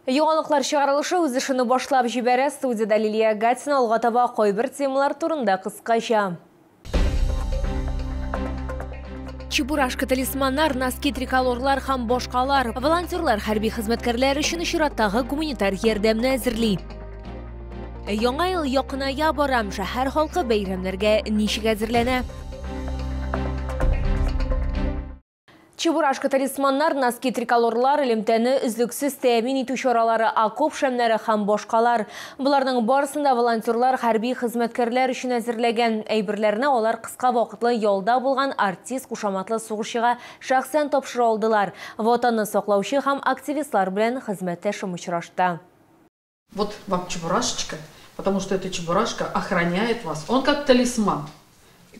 Яңалыклар чыгарылышы үз эшен башлап җибәрә. Студияда Лилия Гатина алга таба кайбер темалар турында кыскача. Чебурашка талисманнар, носки триколорлар һәм башкалар. Волонтерлар хәрби хезмәткәрләр өчен чираттагы гуманитар ярдәмне әзерли. Яңа ел якыная барам, шәһәр халкы бәйрәмнәргә ничек әзерләнә? Чебурашка талисманнар, носки триколорлар, элемтәне үзлексез тәэмин итү чаралары, окоп шәмнәре һәм башкалар. Буларның барысында волонтерлар хәрби хезмәткәрләр өчен әзерләгән әйберләрне алар кыска вакытлы ялда булган артист кушаматлы сугышчыга шәхсән тапшыра алдылар. Ватанны саклаучы һәм активистлар белән хезмәттәшем очрашты. Вот вам чебурашечка, потому что эта чебурашка охраняет вас. Он как талисман.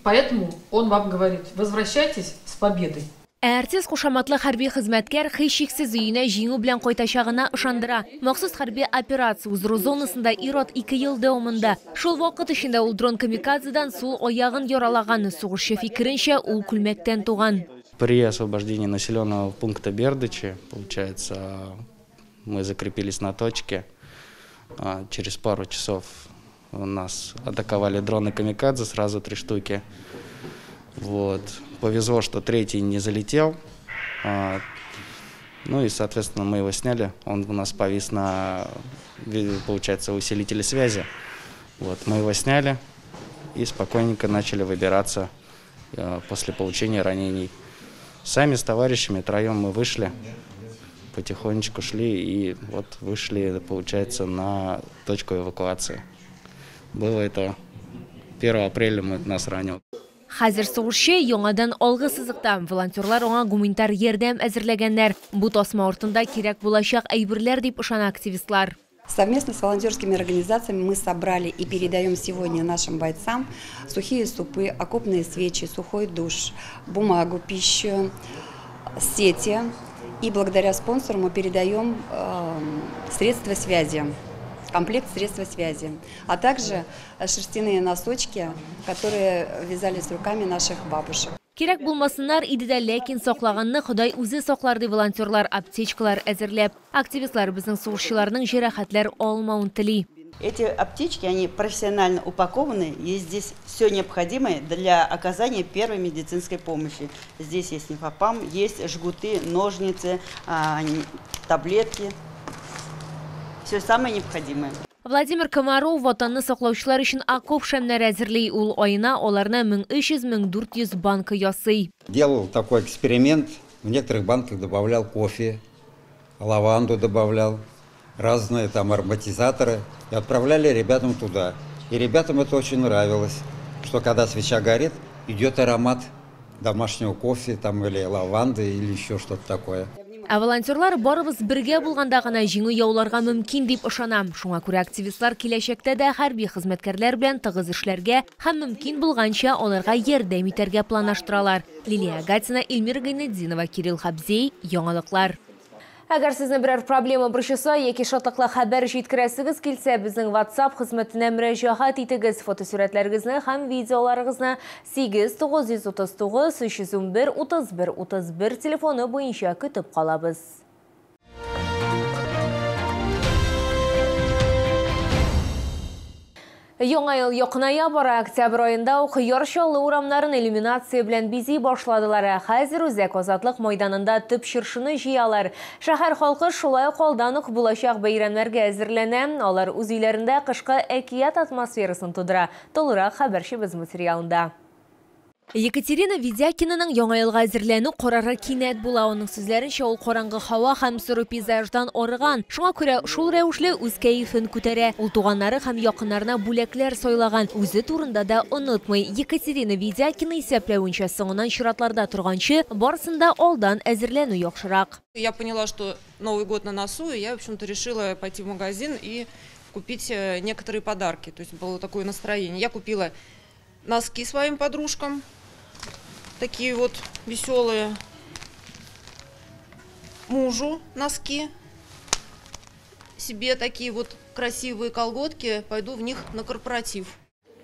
Поэтому он вам говорит: возвращайтесь с победой. Артист кушаматлы хәрби хезмәткәр һичшиксез өенә җиңү белән кайтачагына ышандыра. Махсус хәрби операция узыру зонасында Ирод 2 ел дәвамында. Шул вакыт эчендә ул дрон камикадзедан сул аягын яралаган. Сугышчы фикеренчә, ул күлмәктән туган. При освобождении населенного пункта Бердычи, получается, мы закрепились на точке. Через пару часов нас атаковали дроны камикадзе, сразу 3 штуки. Вот. Повезло, что третий не залетел. Ну и, соответственно, мы его сняли. Он у нас повис на, получается, усилителе связи. Вот. Мы его сняли и спокойненько начали выбираться после получения ранений. Сами с товарищами троем мы вышли, потихонечку шли и вот вышли, получается, на точку эвакуации. Было это 1 апреля нас ранил. Хәзер сугышчы яңадан алгы сызыкта. Волонтерлар аңа гуманитар ярдәм әзерләгәннәр. Бу тасма артында кирәк булачак әйберләр дип ышана активистлар. Совместно с волонтерскими организациями мы собрали и передаем сегодня нашим бойцам сухие супы, окопные свечи, сухой душ, бумагу, пищу, сети. И благодаря спонсору мы передаем средства связи. Комплект средства связи, а также шерстяные носочки, которые вязались руками наших бабушек. Кирәк булмасыннар иде, ләкин саклаганны Ходай үзе саклар ди волонтерлар аптечкалар әзерләп. Активистлар безнең сугышчыларның җәрәхәтләр алмавын тели. Эти аптечки, они профессионально упакованы, есть здесь все необходимое для оказания первой медицинской помощи. Здесь есть нефопам, есть жгуты, ножницы, таблетки. Все самое необходимое. Владимир Комаров ватанны саклаучылар өчен окоп шәмнәре әзерли. Ул айына аларны 1300-1400 банка ясый. Делал такой эксперимент. В некоторых банках добавлял кофе, лаванду добавлял, разные там ароматизаторы. И отправляли ребятам туда. И ребятам это очень нравилось, что когда свеча горит, идет аромат домашнего кофе там, или лаванды, или еще что-то такое. Ә волонтерлар барыбыз бергә булганда гына җиңү яуларга мөмкин дип ышанам. Шуңа күрә активистлар киләчәктә дә хәрби хезмәткәрләр белән тыгыз эшләргә һәм мөмкин булганча аларга ярдәм итәргә планлаштыралар. Лилия Гатина, Эльмира Гайнетдинова, Кирилл Хабзей, Яңалыклар. Әгәр сезне берәр проблема борчыса яки шатлыклы хәбәр җиткерәсегез килсә, безнең WhatsApp хезмәтенә мөрәҗәгать итегез. Фотосурәтләрегезне һәм видеоларыгызны 8-939-311-31-31 телефоны буенча көтеп калабыз. Яңа ел якыная бара. Октябрь айында ук ярчаллы урамнарын иллюминация белән бизи башладылар. Хәзер Үзәк Азатлык мәйданында төп чыршыны җыялар. Шәһәр халкы шулай калдан ук булачак бәйрәмнәргә әзерләнә. Алар үз өйләрендә кышкы әкият атмосферасын тудыра. Толырак хәбәрчебез материалында. Екатерина Ведякинаның яңа елга әзерләнү карары кинәт була. Оның сүзләренчә, ул караңгы һава һәм соры пейзаждан арыган. Шуңа күрә шул рәвешле үз кәефен күтәрә. Ул туганнары һәм якыннарына бүләкләр сайлаган. Үзе турында да онытмый. Екатерина Ведякина исәпләвенчә, соңыннан чиратларда торганчы, барысында алдан әзерләнү яхшырак. Я поняла, что Новый год на носу, и я, в общем-то, решила пойти в магазин и купить некоторые подарки. То есть было такое настроение. Я купила носки своим подружкам, такие вот веселые, мужу носки, себе такие вот красивые колготки, пойду в них на корпоратив.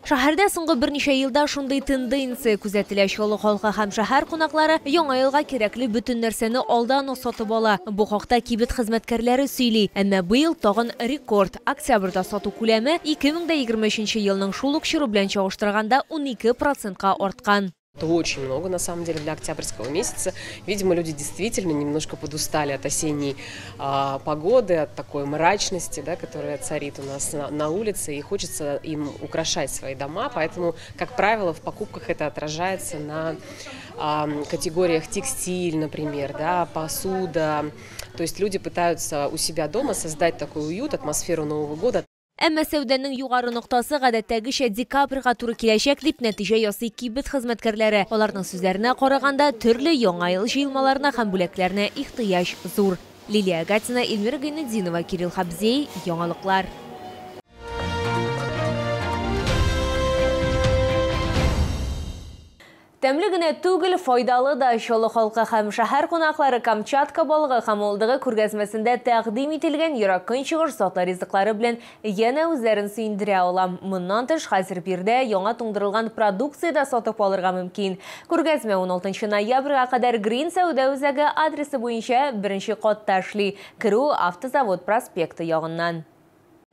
Шәһәрдә соңгы берничә елда шундый тенденция күзәтелә. Шулы халкы һәм шәһәр кунаклары яңа елга кирәкле бүтән нәрсәне алдан ук сатып ала. Бу хакта кибет хезмәткәрләре сөйли. Әмма быел тагын рекорд. Октябрьдә сату күләме 2023 елның шул ук чоры белән чагыштырганда 12%-ка арткан. Это очень много, на самом деле, для октябрьского месяца. Видимо, люди действительно немножко подустали от осенней погоды, от такой мрачности, да, которая царит у нас на улице, и хочется им украшать свои дома. Поэтому, как правило, в покупках это отражается на категориях текстиль, например, да, посуда. То есть люди пытаются у себя дома создать такой уют, атмосферу Нового года. Әмма сәүдәнең югары ноктасы гадәттәгечә декабрьгә туры киләчәк дип нәтиҗә ясый кибет хезмәткәрләре. Аларның сүзләренә караганда, төрле яңа ел җыелмаларына һәм бүләкләренә ихтыяҗ зур. Лилия Гатина, Эльмира Гайнетдинова, Кирилл Хабзей, Яңалыклар. Тәмле генә түгел, файдалы да шулы халкы һәм шәһәр кунаклары Камчатка балыгы һәм улдыгы күргәзмәсендә тәкъдим ителгән еракын-чыгыш затлы ризыклары белән янә үзләрен сөендерә ала. Моннан тыш хәзер бирдә яңа туңдырылган продукция да сатып алырга мөмкин. Күргәзмә 16 ноябрьгә кадәр Green сәүдә үзәге адресы буенча 1-нче катта эшли. Керү Автозавод проспекты ягыннан.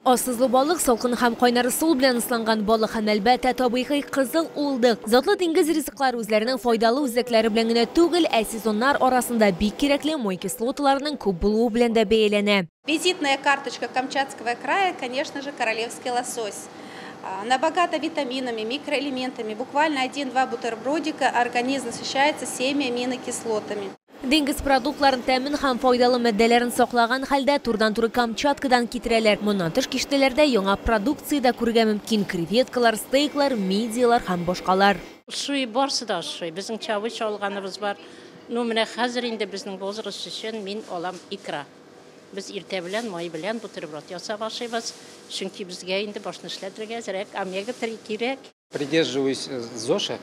Асызлы балык, салкын һәм кайнар су белән ысланган балык һәм әлбәттә табигый кызыл улдык. Затлы диңгез ризыклары үзләренең файдалы үзәкләре белән генә түгел, сезоннар арасында бик кирәкле май кислоталарының күп булуы белән дә бәяләнә. Визитная карточка Камчатского края, конечно же, королевский лосось. Она богата витаминами, микроэлементами. Буквально 1-2 бутербродика организм насыщается 7 аминокислотами. Диңгез продуктларын тәмин һәм файдалы матдәләрен саклаган хәлдә турдан-туры Камчаткадан китерәләр. Моннан тыш киштәләрдә яңа продукция да күрергә мөмкин: креветкалар, стейклар, мидиялар һәм башкалар. Шуй барсы да шуй. Безнең чавыч алганыбыз бар. Ну менә хәзер инде безнең возраст өчен мин алам икра. Без иртә белән, май белән бутерброд ясап ашыйбыз. Чөнки безгә инде башны эшләтергә кирәк, омега-3 кирәк. Придерживаюсь ЗОЖа,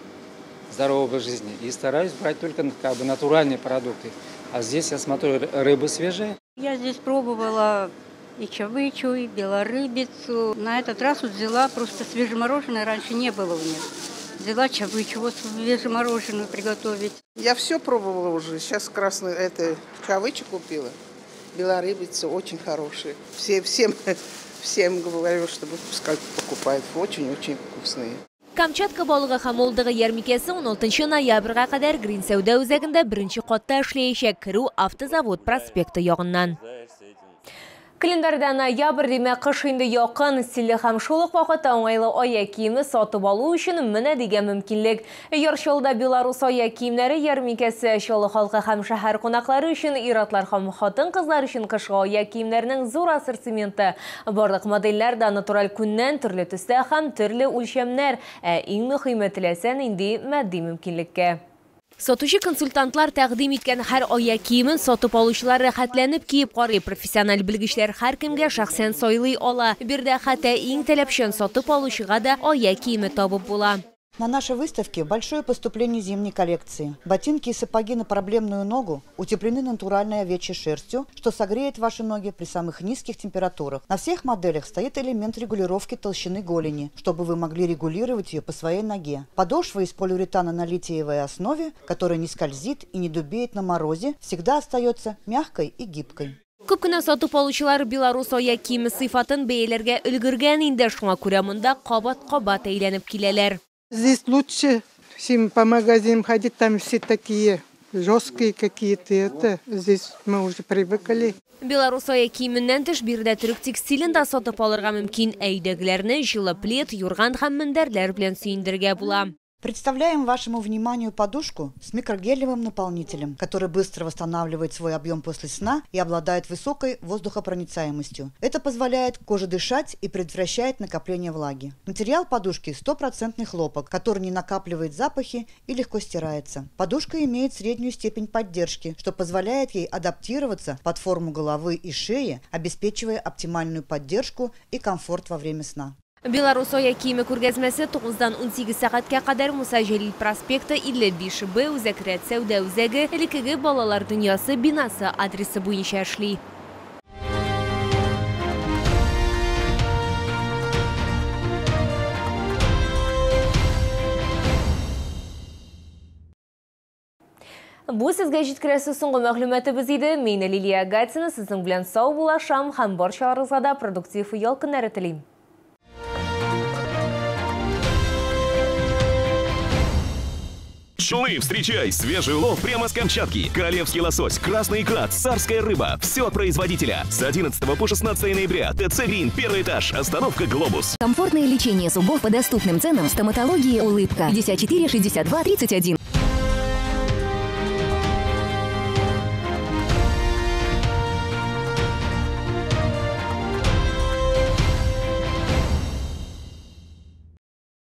здорового образа жизни, и стараюсь брать только натуральные продукты. А здесь я смотрю, рыба свежая. Я здесь пробовала и чавычу, и белорыбицу. На этот раз вот взяла просто свежемороженое, раньше не было у меня. Взяла чавычу, вот свежемороженую приготовить. Я все пробовала уже. Сейчас красную чавычу купила. Белорыбица очень хорошие. Всем говорю, чтобы пускай покупают. Очень-очень вкусные. Камчатка балыгы һәм улдыгы ярминкәсе 16 ноябрьгә кадәр Green сәүдә үзәгендә 1-нче катта эшләячәк. Керү Автозавод проспекты ягыннан. Календарьда ноябрь димәк, кыш инде якын, стильле һәм шул ук вакытта уңайлы аяк киеме сатып алу өчен менә дигән мөмкинлек. Ярчылда Беларусь аяк киемнәре ярминкәсе шулы халкы һәм шәһәр кунаклары өчен, ир-атлар һәм хатын-кызлар өчен кышкы аяк киемнәренең зур ассортименты. Барлык модельләр дә натураль күннән, төрле төстә һәм төрле үлчәмнәр. Иң мөһиме теләсәң инде матди мөмкинлеккә. Сатучы консультантлар тәкъдим иткән һәр аяк киемен сатып алучылар рәхәтләнеп киеп карый. Профессиональ белгечләр һәркемгә шәхсән сайлый ала. Бирдә хәтта иң таләпчән сатып алучыга да аяк киеме табып була. На нашей выставке большое поступление зимней коллекции. Ботинки и сапоги на проблемную ногу утеплены натуральной овечьей шерстью, что согреет ваши ноги при самых низких температурах. На всех моделях стоит элемент регулировки толщины голени, чтобы вы могли регулировать ее по своей ноге. Подошва из полиуретана на литиевой основе, которая не скользит и не дубеет на морозе, всегда остается мягкой и гибкой. Күп кенә сатып алучылар Беларусь аяк киеме сыйфатын бәяләргә өлгергән инде, шуңа күрә монда кабат-кабат әйләнеп киләләр. Здесь лучше, чем по магазинам ходить, там все такие жесткие какие-то. Здесь мы уже привыкли. Беларусь аяк киеменнән тыш бирдә төрек текстилен дә сатып алырга мөмкин. Әйдәгеләрне җылы плед, юрган һәм мендәрләр белән сөендергә була. Представляем вашему вниманию подушку с микрогелевым наполнителем, который быстро восстанавливает свой объем после сна и обладает высокой воздухопроницаемостью. Это позволяет коже дышать и предотвращает накопление влаги. Материал подушки 100% хлопок, который не накапливает запахи и легко стирается. Подушка имеет среднюю степень поддержки, что позволяет ей адаптироваться под форму головы и шеи, обеспечивая оптимальную поддержку и комфорт во время сна. Беларусь аяк киеме күргәзмәсе 9-дан 18 сәгатькә кадәр Муса Җәлил проспекты 55Б Үзәк сәүдә үзәге элеккеге балалар дөньясы бинасы адресы буенча эшли. Бу сезгә җиткерәсе соңгы мәгълүматыбыз иде. Мин Лилия Гатина, сезнең белән сау булашам һәм барчаларыгызга да продуктив ял көннәре телим. Челны, встречай! Свежий улов прямо с Камчатки. Королевский лосось, красный икра, царская рыба. Все от производителя. С 11 по 16 ноября. ТЦ Грин, первый этаж. Остановка Глобус. Комфортное лечение зубов по доступным ценам. Стоматологии улыбка. 54 62 31.